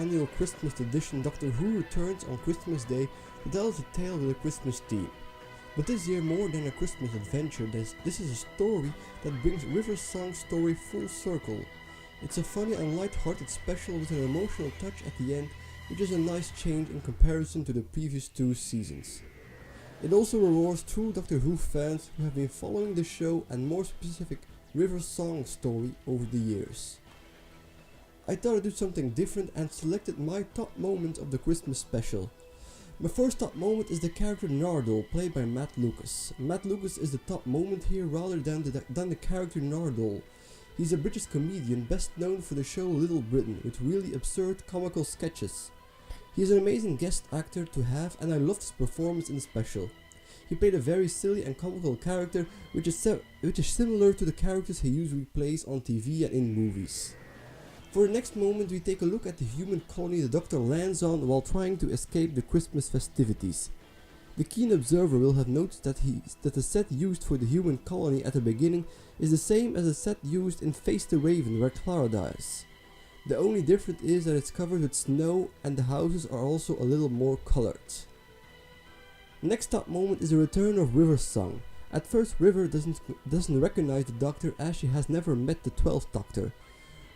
annual Christmas edition, Doctor Who returns on Christmas Day to tell us a tale with a Christmas theme. But this year, more than a Christmas adventure, this is a story that brings River's Song's story full circle. It's a funny and light-hearted special with an emotional touch at the end, which is a nice change in comparison to the previous 2 seasons. It also rewards true Doctor Who fans who have been following the show and more specific River's Song story over the years. I thought I'd do something different and selected my top moments of the Christmas special. My first top moment is the character Nardole, played by Matt Lucas. Matt Lucas is the top moment here rather than the character Nardole. He's a British comedian best known for the show Little Britain, with really absurd comical sketches. He is an amazing guest actor to have, and I loved his performance in the special. He played a very silly and comical character, which is similar to the characters he usually plays on TV and in movies. For the next moment, we take a look at the human colony the Doctor lands on while trying to escape the Christmas festivities. The keen observer will have noticed that the set used for the human colony at the beginning is the same as the set used in Face the Raven, where Clara dies. The only difference is that it's covered with snow and the houses are also a little more colored. Next top moment is the return of River's Song. At first, River doesn't recognize the Doctor as she has never met the 12th Doctor.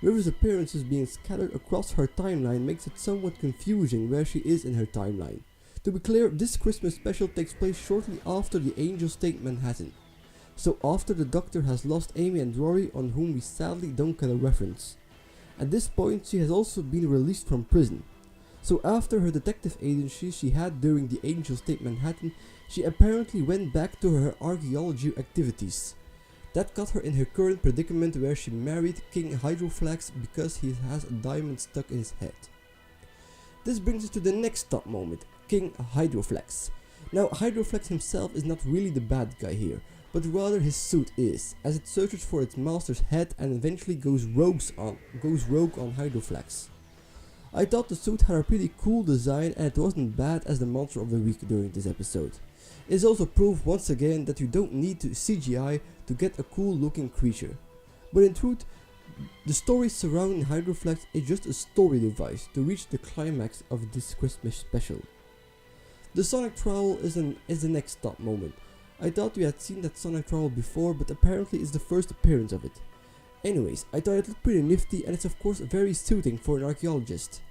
River's appearances being scattered across her timeline makes it somewhat confusing where she is in her timeline. To be clear, this Christmas special takes place shortly after the Angels take Manhattan. So after the Doctor has lost Amy and Rory, on whom we sadly don't get a reference. At this point, she has also been released from prison. So after her detective agency she had during the Angels take Manhattan, she apparently went back to her archaeology activities. That got her in her current predicament where she married King Hydroflax because he has a diamond stuck in his head. This brings us to the next top moment, King Hydroflax. Now Hydroflax himself is not really the bad guy here, but rather his suit is, as it searches for its master's head and eventually goes rogue on Hydroflax. I thought the suit had a pretty cool design and it wasn't bad as the monster of the week during this episode. It is also proof once again that you don't need to CGI to get a cool looking creature. But in truth, the story surrounding Hydroflax is just a story device to reach the climax of this Christmas special. The Sonic Trowel is the next top moment. I thought we had seen that Sonic Trowel before, but apparently it's the first appearance of it. Anyways, I thought it looked pretty nifty and it's of course very suiting for an archaeologist.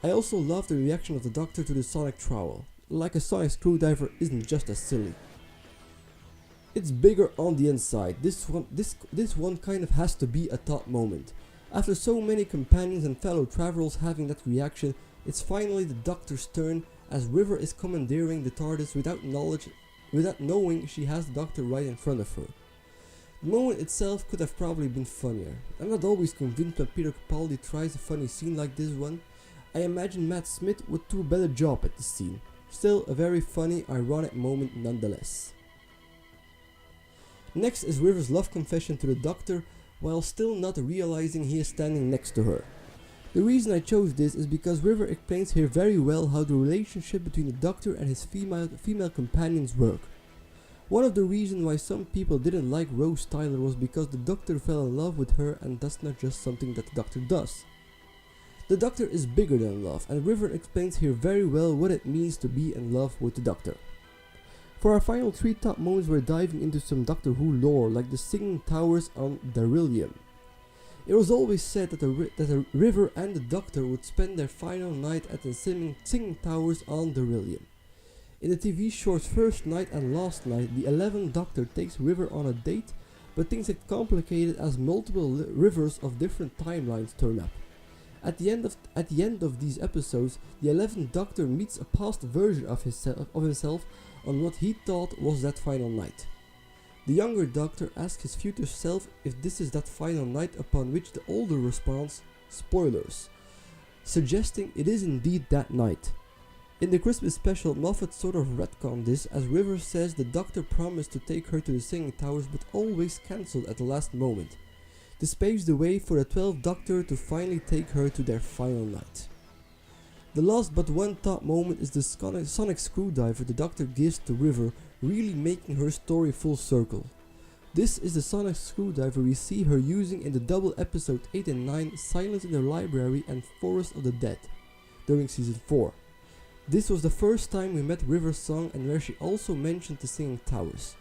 I also love the reaction of the Doctor to the Sonic Trowel. Like a sonic screwdriver isn't just as silly. It's bigger on the inside. This one kind of has to be a top moment. After so many companions and fellow travelers having that reaction, it's finally the Doctor's turn as River is commandeering the TARDIS without knowing she has the Doctor right in front of her. The moment itself could have probably been funnier. I'm not always convinced when Peter Capaldi tries a funny scene like this one. I imagine Matt Smith would do a better job at this scene. Still a very funny, ironic moment nonetheless. Next is River's love confession to the Doctor while still not realizing he is standing next to her. The reason I chose this is because River explains here very well how the relationship between the Doctor and his female companions work. One of the reasons why some people didn't like Rose Tyler was because the Doctor fell in love with her, and that's not just something that the Doctor does. The Doctor is bigger than love, and River explains here very well what it means to be in love with the Doctor. For our final 3 top moments, we're diving into some Doctor Who lore, like the Singing Towers on Darillium. It was always said that the River and the Doctor would spend their final night at the Singing Towers on Darillium. In the TV short's First Night and Last Night, the 11th Doctor takes River on a date, but things get complicated as multiple Rivers of different timelines turn up. At the end of these episodes, the 11th Doctor meets a past version of himself on what he thought was that final night. The younger Doctor asks his future self if this is that final night, upon which the older responds, spoilers, suggesting it is indeed that night. In the Christmas special, Moffat sort of retconned this, as River says the Doctor promised to take her to the Singing Towers but always cancelled at the last moment. This paves the way for the 12th Doctor to finally take her to their final night. The last but one top moment is the sonic screwdriver the Doctor gives to River, really making her story full circle. This is the sonic screwdriver we see her using in the double episode 8 and 9, Silence in the Library and Forest of the Dead. during season 4. This was the first time we met River's song and where she also mentioned the singing towers.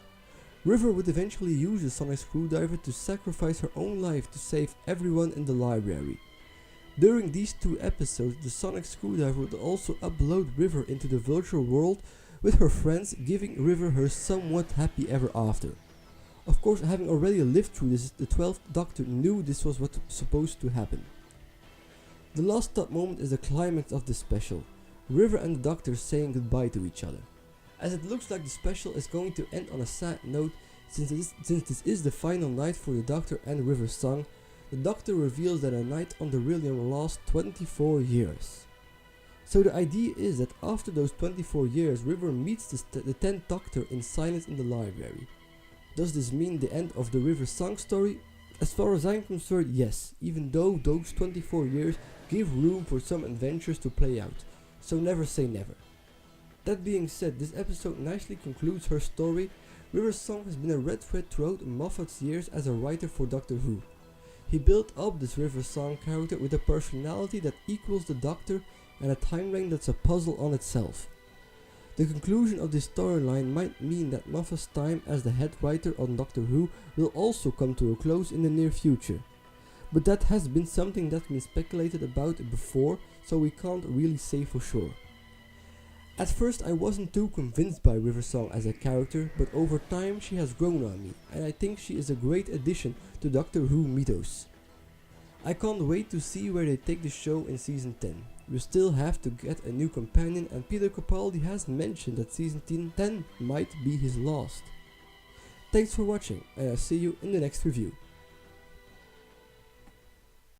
River would eventually use the sonic screwdriver to sacrifice her own life to save everyone in the library. During these 2 episodes, the sonic screwdriver would also upload River into the virtual world with her friends, giving River her somewhat happy ever after. Of course, having already lived through this, the 12th Doctor knew this was what was supposed to happen. The last stop moment is the climax of the special, River and the Doctor saying goodbye to each other. As it looks like the special is going to end on a sad note, since this is the final night for the Doctor and River's song, the Doctor reveals that a night on the Rillium lasts 24 years. So the idea is that after those 24 years, River meets the 10th Doctor in silence in the library. Does this mean the end of the River song story? As far as I'm concerned, yes, even though those 24 years give room for some adventures to play out, so never say never. That being said, this episode nicely concludes her story. River's song has been a red thread throughout Moffat's years as a writer for Doctor Who. He built up this River song character with a personality that equals the Doctor and a timeline that's a puzzle on itself. The conclusion of this storyline might mean that Moffat's time as the head writer on Doctor Who will also come to a close in the near future. But that has been something that's been speculated about before, so we can't really say for sure. At first I wasn't too convinced by River Song as a character, but over time she has grown on me, and I think she is a great addition to Doctor Who mythos. I can't wait to see where they take the show in season 10. We still have to get a new companion, and Peter Capaldi has mentioned that season 10 might be his last. Thanks for watching, and I'll see you in the next review.